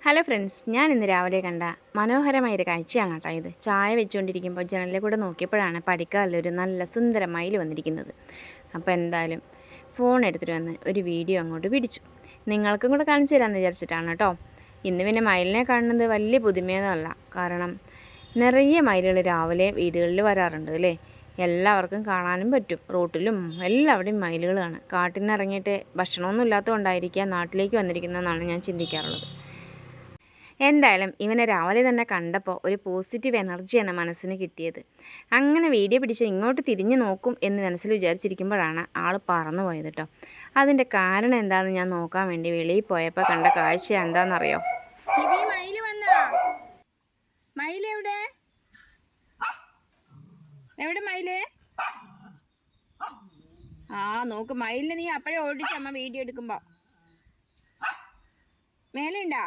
Hello friends, ഞാൻ ഇന്ന് രാവിലെ കണ്ട മനോഹരമായൊരു കാഴ്ചയാണ് കേട്ടോ ഇത്. ചായ വെച്ചുകൊണ്ടിരിക്കുമ്പോൾ ജനലിൽ കൂടെ നോക്കിയപ്പോഴാണ് പടിക്കാലിലൊരു നല്ല സുന്ദര മയിൽ വന്നിരിക്കുന്നത്. അപ്പോൾ എന്തായാലും ഫോൺ എടുത്തിട്ട് വന്ന് ഒരു വീഡിയോ അങ്ങോട്ട് പിടിച്ചു. നിങ്ങൾക്കും കൂടെ കാണിച്ചു തരാമെന്ന് വിചാരിച്ചിട്ടാണ് കേട്ടോ. ഇന്ന് പിന്നെ മയിലിനെ കാണുന്നത് വലിയ പുതുമയൊന്നുമല്ല. കാരണം നിറയെ മയിലുകൾ രാവിലെ വീടുകളിൽ വരാറുണ്ട് അല്ലേ. എല്ലാവർക്കും കാണാനും പറ്റും. റോട്ടിലും എല്ലാവിടെയും മയിലുകളാണ്. കാട്ടിൽ നിന്ന് ഇറങ്ങിയിട്ട് ഭക്ഷണമൊന്നും ഇല്ലാത്തതുകൊണ്ടായിരിക്കാം നാട്ടിലേക്ക് വന്നിരിക്കുന്നതെന്നാണ് ഞാൻ ചിന്തിക്കാറുള്ളത്. എന്തായാലും ഇവനെ രാവിലെ തന്നെ കണ്ടപ്പോൾ ഒരു പോസിറ്റീവ് എനർജിയാണ് മനസ്സിന് കിട്ടിയത്. അങ്ങനെ വീഡിയോ പിടിച്ച് ഇങ്ങോട്ട് തിരിഞ്ഞു നോക്കും എന്ന് മനസ്സിൽ വിചാരിച്ചിരിക്കുമ്പോഴാണ് ആൾ പറന്നു പോയത് കേട്ടോ. അതിൻ്റെ കാരണം എന്താണെന്ന് ഞാൻ നോക്കാൻ വേണ്ടി വെളിയിൽ പോയപ്പോൾ കണ്ട കാഴ്ച എന്താണെന്നറിയോ? എവിടെ മയിലേ? നോക്ക്, മയിലിനെ നീ അപ്പോഴേ ഓടിച്ചമ്മ വീഡിയോ എടുക്കുമ്പോൾ. മേലെ ഉണ്ടാ?